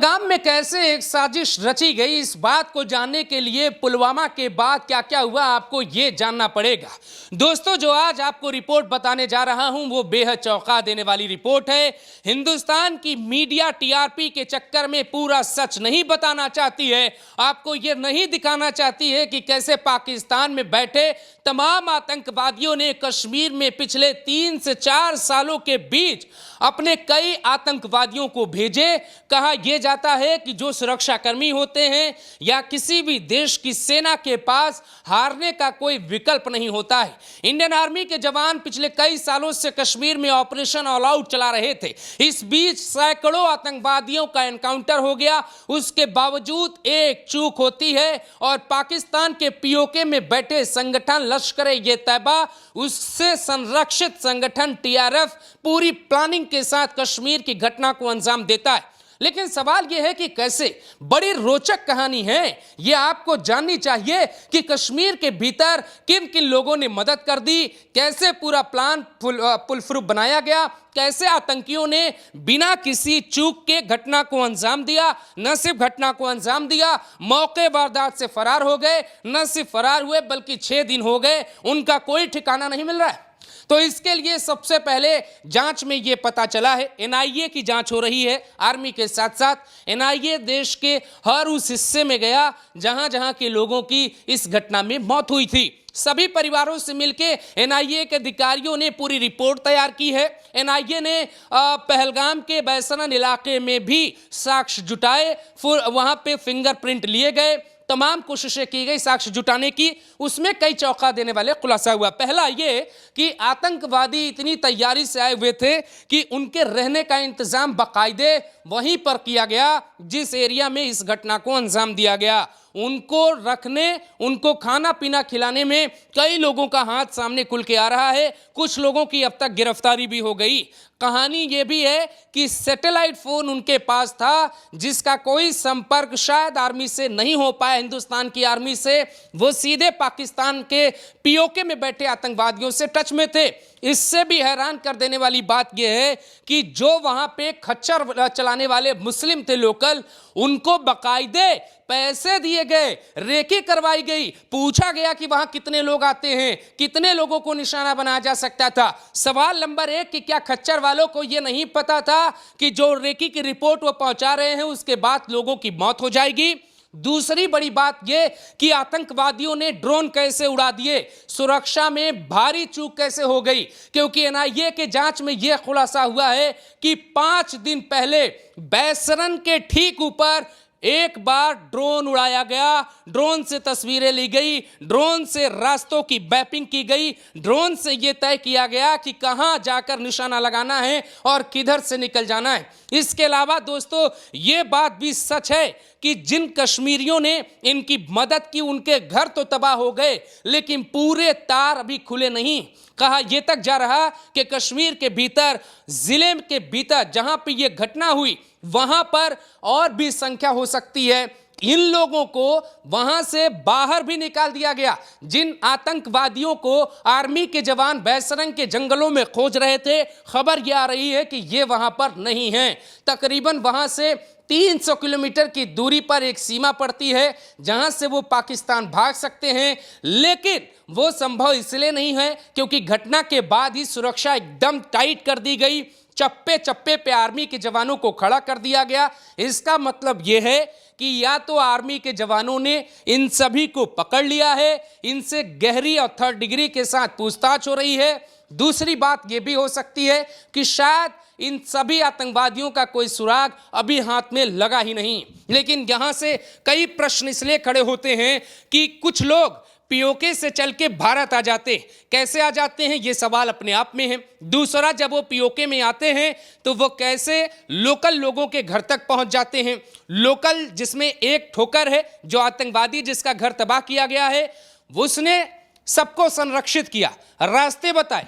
पहलगाम में कैसे एक साजिश रची गई, इस बात को जानने के लिए पुलवामा के बाद क्या क्या हुआ आपको ये जानना पड़ेगा। दोस्तों, जो आज आपको रिपोर्ट बताने जा रहा हूं वो बेहद चौंका देने वाली रिपोर्ट है। हिंदुस्तान की मीडिया टीआरपी के चक्कर में पूरा सच नहीं बताना चाहती है, आपको ये नहीं दिखाना चाहती है कि कैसे पाकिस्तान में बैठे तमाम आतंकवादियों ने कश्मीर में पिछले 3 से 4 सालों के बीच अपने कई आतंकवादियों को भेजे। कहा यह जाता है कि जो सुरक्षाकर्मी होते हैं या किसी भी देश की सेना के पास हारने का कोई विकल्प नहीं होता है। इंडियन आर्मी के जवान पिछले कई सालों से कश्मीर में ऑपरेशन ऑल आउट चला रहे थे। इस बीच सैकड़ों आतंकवादियों का एनकाउंटर हो गया, उसके बावजूद एक चूक होती है और पाकिस्तान के पीओके में बैठे संगठन लश्कर-ए-तैयबा, उससे संरक्षित संगठन टीआरएफ पूरी प्लानिंग के साथ कश्मीर की घटना को अंजाम देता है। लेकिन सवाल यह है कि कैसे, बड़ी रोचक कहानी है। यह आपको जाननी चाहिए कि कश्मीर के भीतर किन किन लोगों ने मदद कर दी, कैसे पूरा प्लान फुलप्रूफ बनाया गया, कैसे आतंकियों ने बिना किसी चूक के घटना को अंजाम दिया। न सिर्फ घटना को अंजाम दिया, मौके वारदात से फरार हो गए। न सिर्फ फरार हुए बल्कि 6 दिन हो गए, उनका कोई ठिकाना नहीं मिल रहा है। तो इसके लिए सबसे पहले जांच में यह पता चला है, एनआईए की जांच हो रही है आर्मी के साथ साथ। एनआईए देश के हर उस हिस्से में गया जहां जहां के लोगों की इस घटना में मौत हुई थी। सभी परिवारों से मिलकर एनआईए के अधिकारियों ने पूरी रिपोर्ट तैयार की है। एनआईए ने पहलगाम के बैसरन इलाके में भी साक्ष्य जुटाए, वहां पे फिंगरप्रिंट लिए गए, तमाम कोशिशें की गई साक्ष्य जुटाने की। उसमें कई चौंका देने वाले खुलासा हुआ। पहला ये कि आतंकवादी इतनी तैयारी से आए हुए थे कि उनके रहने का इंतजाम बाकायदे वहीं पर किया गया जिस एरिया में इस घटना को अंजाम दिया गया। उनको रखने, उनको खाना पीना खिलाने में कई लोगों का हाथ सामने खुल के आ रहा है। कुछ लोगों की अब तक गिरफ्तारी भी हो गई। कहानी यह भी है कि सैटेलाइट फोन उनके पास था जिसका कोई संपर्क शायद आर्मी से नहीं हो पाया, हिंदुस्तान की आर्मी से। वो सीधे पाकिस्तान के पीओके में बैठे आतंकवादियों से टच में थे। इससे भी हैरान कर देने वाली बात यह है कि जो वहां पे खच्चर चलाने वाले मुस्लिम थे लोकल, उनको बाकायदे पैसे दिए गए, रेकी करवाई गई, पूछा गया कि वहां कितने लोग आते हैं, कितने लोगों को निशाना बनाया जा सकता था। सवाल नंबर 1 कि क्या खच्चर वालों को यह नहीं पता था कि जो रेकी की रिपोर्ट वो पहुंचा रहे हैं उसके बाद लोगों की मौत हो जाएगी। दूसरी बड़ी बात यह कि आतंकवादियों ने ड्रोन कैसे उड़ा दिए, सुरक्षा में भारी चूक कैसे हो गई, क्योंकि एनआईए के जांच में यह खुलासा हुआ है कि 5 दिन पहले बैसरन के ठीक ऊपर एक बार ड्रोन उड़ाया गया, ड्रोन से तस्वीरें ली गई, ड्रोन से रास्तों की मैपिंग की गई, ड्रोन से यह तय किया गया कि कहां जाकर निशाना लगाना है और किधर से निकल जाना है। इसके अलावा दोस्तों, यह बात भी सच है कि जिन कश्मीरियों ने इनकी मदद की उनके घर तो तबाह हो गए, लेकिन पूरे तार अभी खुले नहीं। कहा यह तक जा रहा कि कश्मीर के भीतर, जिले के भीतर जहां पे यह घटना हुई वहां पर और भी संख्या हो सकती है। इन लोगों को वहां से बाहर भी निकाल दिया गया। जिन आतंकवादियों को आर्मी के जवान बैसरन के जंगलों में खोज रहे थे, खबर यह आ रही है कि ये वहां पर नहीं है। तकरीबन वहां से 300 किलोमीटर की दूरी पर एक सीमा पड़ती है जहां से वो पाकिस्तान भाग सकते हैं, लेकिन वो संभव इसलिए नहीं है क्योंकि घटना के बाद ही सुरक्षा एकदम टाइट कर दी गई। चप्पे चप्पे पे आर्मी के जवानों को खड़ा कर दिया गया। इसका मतलब यह है कि या तो आर्मी के जवानों ने इन सभी को पकड़ लिया है, इनसे गहरी और 3rd डिग्री के साथ पूछताछ हो रही है। दूसरी बात यह भी हो सकती है कि शायद इन सभी आतंकवादियों का कोई सुराग अभी हाथ में लगा ही नहीं। लेकिन यहां से कई प्रश्न इसलिए खड़े होते हैं कि कुछ लोग पीओके से चल के भारत आ जाते, कैसे आ जाते हैं ये सवाल अपने आप में है। दूसरा, जब वो पीओके में आते हैं तो वो कैसे लोकल लोगों के घर तक पहुंच जाते हैं। लोकल जिसमें एक ठोकर है, जो आतंकवादी जिसका घर तबाह किया गया है, उसने सबको संरक्षित किया, रास्ते बताए,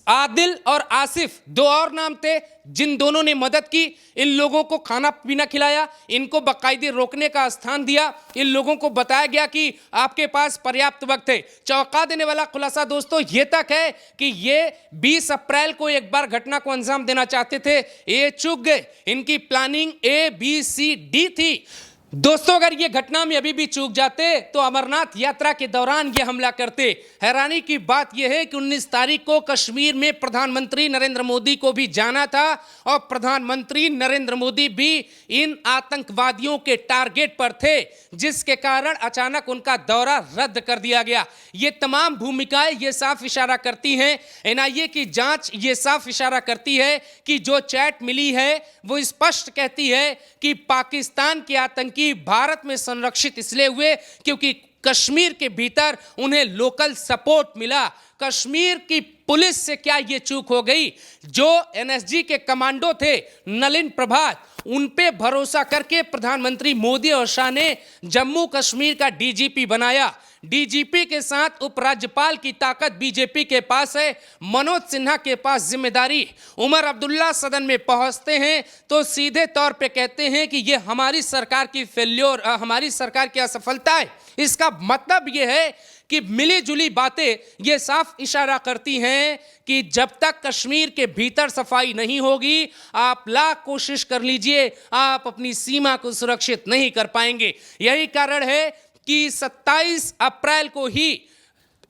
आदिल और आसिफ दो और नाम थे जिन दोनों ने मदद की। इन लोगों को खाना पीना खिलाया, इनको बाकायदे रोकने का स्थान दिया, इन लोगों को बताया गया कि आपके पास पर्याप्त वक्त है। चौंका देने वाला खुलासा दोस्तों ये तक है कि ये 20 अप्रैल को एक बार घटना को अंजाम देना चाहते थे, ये चूक गए। इनकी प्लानिंग ABCD थी। दोस्तों अगर ये घटना में अभी भी चूक जाते तो अमरनाथ यात्रा के दौरान ये हमला करते। हैरानी की बात यह है कि 19 तारीख को कश्मीर में प्रधानमंत्री नरेंद्र मोदी को भी जाना था और प्रधानमंत्री नरेंद्र मोदी भी इन आतंकवादियों के टारगेट पर थे, जिसके कारण अचानक उनका दौरा रद्द कर दिया गया। ये तमाम भूमिकाएं ये साफ इशारा करती हैं, NIA की जांच ये साफ इशारा करती है कि जो चैट मिली है वो स्पष्ट कहती है कि पाकिस्तान के आतंकी भारत में संरक्षित इसलिए हुए क्योंकि कश्मीर के भीतर उन्हें लोकल सपोर्ट मिला। कश्मीर की पुलिस से क्या ये चूक हो गई? जो NSG के कमांडो थे नलिन प्रभात, उन पे भरोसा करके प्रधानमंत्री मोदी और शाह ने जम्मू कश्मीर का DGP बनाया। DGP के साथ उपराज्यपाल की ताकत बीजेपी के पास है, मनोज सिन्हा के पास जिम्मेदारी। उमर अब्दुल्ला सदन में पहुंचते हैं तो सीधे तौर पे कहते हैं कि ये हमारी सरकार की फेल्योर, हमारी सरकार की असफलता है। इसका मतलब ये है कि मिली जुली बातें ये साफ इशारा करती हैं कि जब तक कश्मीर के भीतर सफाई नहीं होगी, आप लाख कोशिश कर लीजिए, आप अपनी सीमा को सुरक्षित नहीं कर पाएंगे। यही कारण है कि 27 अप्रैल को ही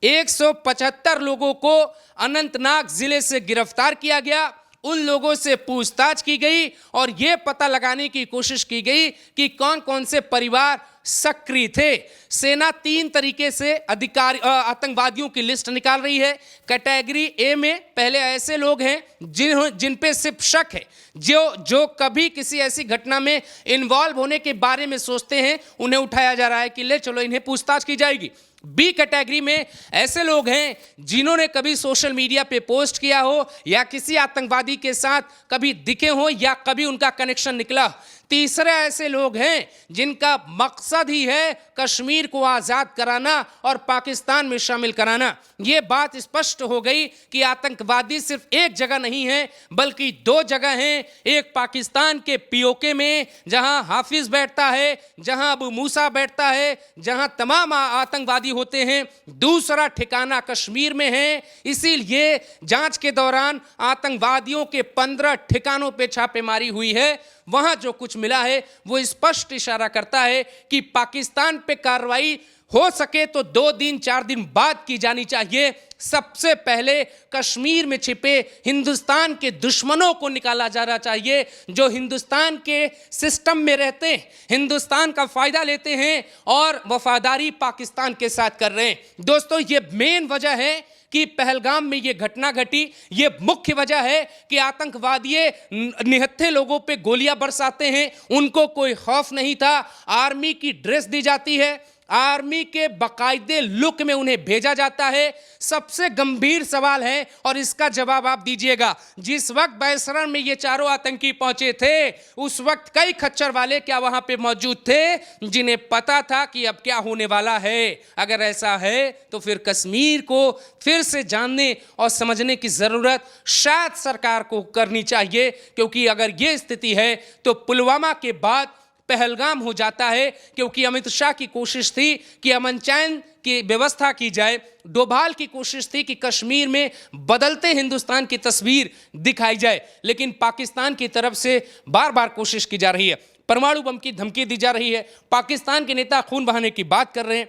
175 लोगों को अनंतनाग जिले से गिरफ्तार किया गया। उन लोगों से पूछताछ की गई और यह पता लगाने की कोशिश की गई कि कौन कौन से परिवार सक्रिय थे। सेना 3 तरीके से आतंकवादियों की लिस्ट निकाल रही है। कैटेगरी A में पहले ऐसे लोग हैं जिन पे सिर्फ शक है, जो कभी किसी ऐसी घटना में इन्वॉल्व होने के बारे में सोचते हैं, उन्हें उठाया जा रहा है कि ले चलो इन्हें पूछताछ की जाएगी। B कैटेगरी में ऐसे लोग हैं जिन्होंने कभी सोशल मीडिया पे पोस्ट किया हो या किसी आतंकवादी के साथ कभी दिखे हो या कभी उनका कनेक्शन निकला। तीसरे ऐसे लोग हैं जिनका मकसद ही है कश्मीर को आज़ाद कराना और पाकिस्तान में शामिल कराना। ये बात स्पष्ट हो गई कि आतंकवादी सिर्फ एक जगह नहीं है बल्कि 2 जगह हैं। एक पाकिस्तान के POK में जहां हाफिज बैठता है, जहां अबू मूसा बैठता है, जहां तमाम आतंकवादी होते हैं। दूसरा ठिकाना कश्मीर में है। इसीलिए जांच के दौरान आतंकवादियों के 15 ठिकानों पे छापेमारी हुई है। वहां जो कुछ मिला है वो स्पष्ट इशारा करता है कि पाकिस्तान पे कार्रवाई हो सके तो 2 दिन 4 दिन बाद की जानी चाहिए। सबसे पहले कश्मीर में छिपे हिंदुस्तान के दुश्मनों को निकाला जाना चाहिए, जो हिंदुस्तान के सिस्टम में रहते हैं, हिंदुस्तान का फायदा लेते हैं और वफादारी पाकिस्तान के साथ कर रहे हैं। दोस्तों ये मेन वजह है कि पहलगाम में ये घटना घटी। ये मुख्य वजह है कि आतंकवादी निहत्थे लोगों पे गोलियां बरसाते हैं, उनको कोई खौफ नहीं था। आर्मी की ड्रेस दी जाती है, आर्मी के बाकायदे लुक में उन्हें भेजा जाता है। सबसे गंभीर सवाल है और इसका जवाब आप दीजिएगा। जिस वक्त बैसरण में ये चारों आतंकी पहुंचे थे, उस वक्त कई खच्चर वाले क्या वहां पे मौजूद थे जिन्हें पता था कि अब क्या होने वाला है? अगर ऐसा है तो फिर कश्मीर को फिर से जानने और समझने की जरूरत शायद सरकार को करनी चाहिए, क्योंकि अगर ये स्थिति है तो पुलवामा के बाद पहलगाम हो जाता है। क्योंकि अमित शाह की कोशिश थी कि अमन चैन की व्यवस्था की जाए, डोभाल की कोशिश थी कि कश्मीर में बदलते हिंदुस्तान की तस्वीर दिखाई जाए, लेकिन पाकिस्तान की तरफ से बार बार कोशिश की जा रही है, परमाणु बम की धमकी दी जा रही है, पाकिस्तान के नेता खून बहाने की बात कर रहे हैं,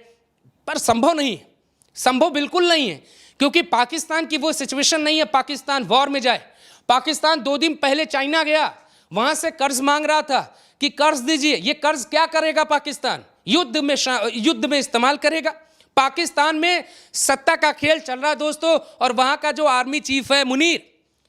पर संभव नहीं है, संभव बिल्कुल नहीं है। क्योंकि पाकिस्तान की वो सिचुएशन नहीं है पाकिस्तान वॉर में जाए। पाकिस्तान 2 दिन पहले चाइना गया, वहां से कर्ज मांग रहा था कि कर्ज दीजिए। ये कर्ज क्या करेगा? पाकिस्तान युद्ध में इस्तेमाल करेगा। पाकिस्तान में सत्ता का खेल चल रहा है दोस्तों, और वहां का जो आर्मी चीफ है मुनीर,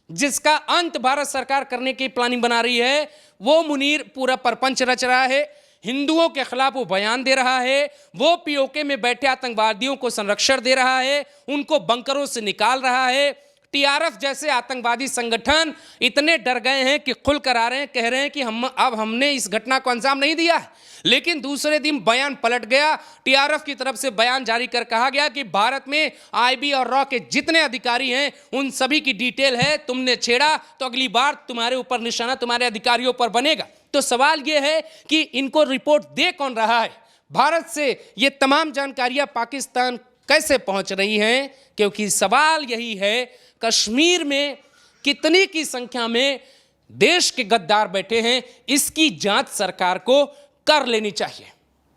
जिसका अंत भारत सरकार करने की प्लानिंग बना रही है, वो मुनीर पूरा परपंच रच रहा है। हिंदुओं के खिलाफ वो बयान दे रहा है, वो POK में बैठे आतंकवादियों को संरक्षण दे रहा है, उनको बंकरों से निकाल रहा है, टीआरएफ जैसे आतंकवादी संगठन इतने डर गए हैं कि खुल कर आ रहे हैं, कह रहे हैं कि हमने इस घटना को अंजाम नहीं दिया है। लेकिन दूसरे दिन बयान पलट गया। टीआरएफ की तरफ से बयान जारी कर कहा गया कि भारत में आईबी और रॉ के जितने अधिकारी हैं उन सभी की डिटेल है, तुमने छेड़ा तो अगली बार तुम्हारे ऊपर निशाना तुम्हारे अधिकारियों पर बनेगा। तो सवाल यह है कि इनको रिपोर्ट दे कौन रहा है? भारत से ये तमाम जानकारियां पाकिस्तान कैसे पहुंच रही हैं? क्योंकि सवाल यही है, कश्मीर में कितनी की संख्या में देश के गद्दार बैठे हैं, इसकी जांच सरकार को कर लेनी चाहिए।